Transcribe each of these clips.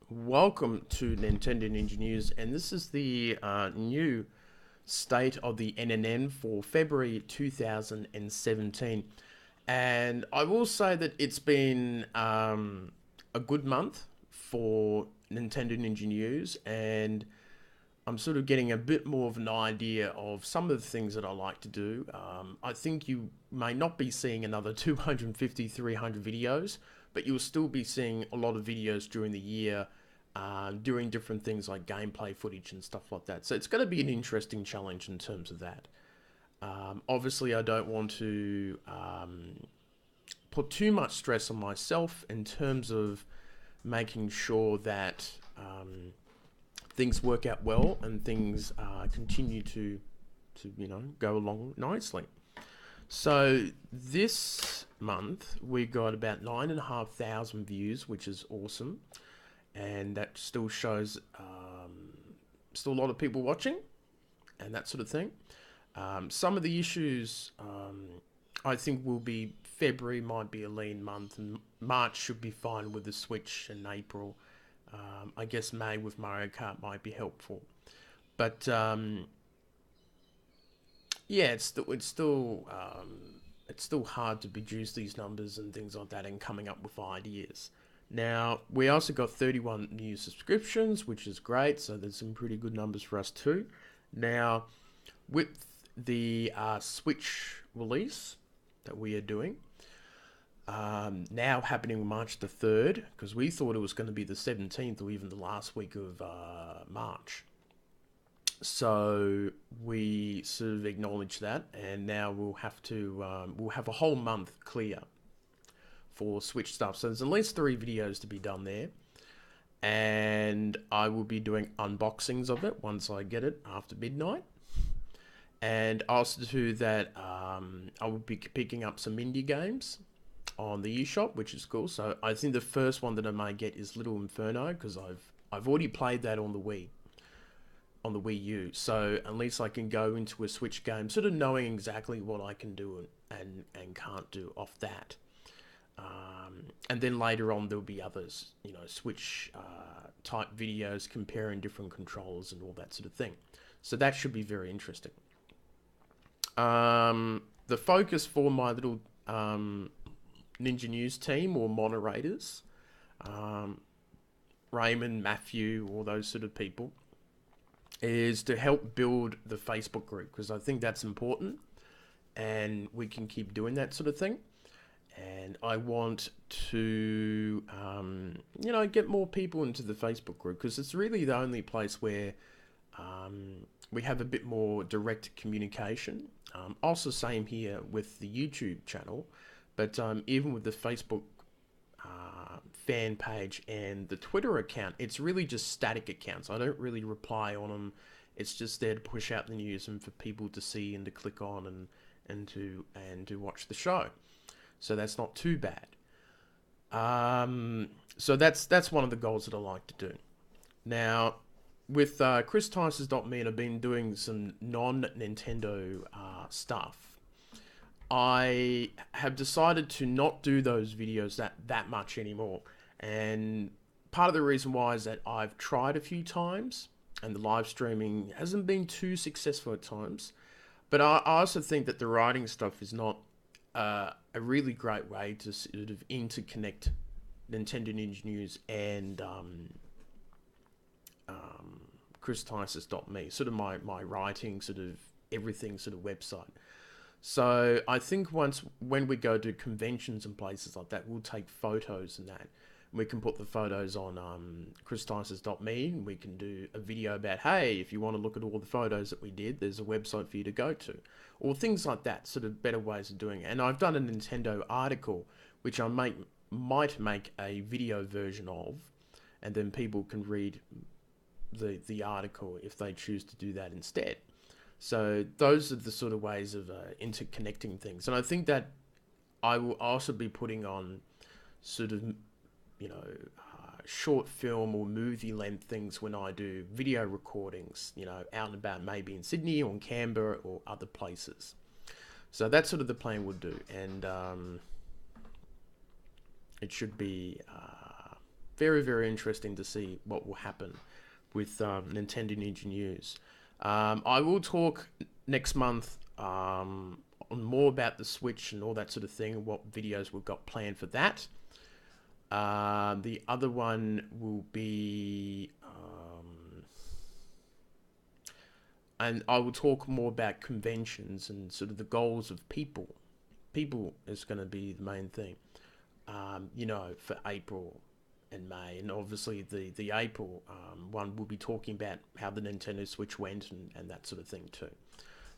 Welcome to Nintendo Ninja News, and this is the new state of the NNN for February 2017. And I will say that it's been a good month for Nintendo Ninja News, and I'm sort of getting a bit more of an idea of some of the things that I like to do. I think you may not be seeing another 250, 300 videos, but you'll still be seeing a lot of videos during the year doing different things like gameplay footage and stuff like that. So it's going to be an interesting challenge in terms of that. Obviously, I don't want to put too much stress on myself in terms of making sure that things work out well and things continue to go along nicely. So this month we got about 9,500 views, which is awesome, and that still shows still a lot of people watching and that sort of thing. Some of the issues I think will be February might be a lean month, and March should be fine with the Switch, and April. I guess May with Mario Kart might be helpful, but yeah, it's still hard to produce these numbers and things like that, and coming up with ideas. Now we also got 31 new subscriptions, which is great. So there's some pretty good numbers for us too. Now with the Switch release that we are doing, now happening March the 3rd, because we thought it was going to be the 17th or even the last week of March. So we sort of acknowledge that, and now we'll have a whole month clear for Switch stuff. So there's at least 3 videos to be done there, and I will be doing unboxings of it once I get it after midnight. And also to that, I will be picking up some indie games on the eShop, which is cool. So I think the first one that I may get is Little Inferno, because I've already played that on the Wii U. So at least I can go into a Switch game, sort of knowing exactly what I can do and can't do off that. And then later on there'll be others, Switch type videos comparing different controllers and all that sort of thing. So that should be very interesting. The focus for my little Ninja News team or moderators, Raymond, Matthew, all those sort of people, is to help build the Facebook group, because I think that's important and we can keep doing that sort of thing. And I want to, get more people into the Facebook group, because it's really the only place where we have a bit more direct communication. Also, same here with the YouTube channel, but even with the Facebook fan page and the Twitter account, it's really just static accounts. I don't really reply on them. It's just there to push out the news and for people to see and to click on and to watch the show. So that's not too bad. So that's one of the goals that I like to do. Now, with ChrisTices.me, and I've been doing some non-Nintendo stuff. I have decided to not do those videos that much anymore. And part of the reason why is that I've tried a few times, and the live streaming hasn't been too successful at times. But I also think that the writing stuff is not a really great way to sort of interconnect Nintendo Ninja News and ChrisTices.me, sort of my writing, sort of everything sort of website. So I think when we go to conventions and places like that, we'll take photos and that. We can put the photos on ChrisTices.me, and we can do a video about, hey, if you want to look at all the photos that we did, there's a website for you to go to. Or things like that, sort of better ways of doing it. And I've done a Nintendo article, which I might make a video version of, and then people can read the article if they choose to do that instead. So those are the sort of ways of interconnecting things. And I think that I will also be putting on sort of, short film or movie length things when I do video recordings, out and about, maybe in Sydney or in Canberra or other places. So that's sort of the plan we'll do. And it should be very, very interesting to see what will happen with Nintendo Ninja News. I will talk next month on more about the Switch and all that sort of thing, what videos we've got planned for that. The other one will be... and I will talk more about conventions and sort of the goals of people. People is going to be the main thing, for April and May. And obviously the April one will be talking about how the Nintendo Switch went and that sort of thing too.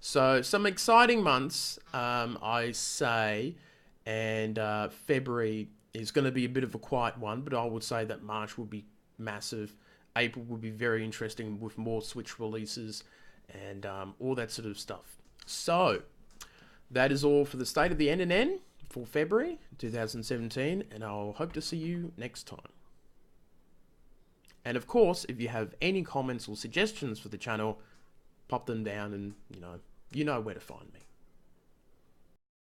So some exciting months, I say, and February is going to be a bit of a quiet one, but I would say that March will be massive. April will be very interesting with more Switch releases and all that sort of stuff. So that is all for the state of the NNN for February 2017, and I'll hope to see you next time. And of course, if you have any comments or suggestions for the channel, pop them down and you know where to find me.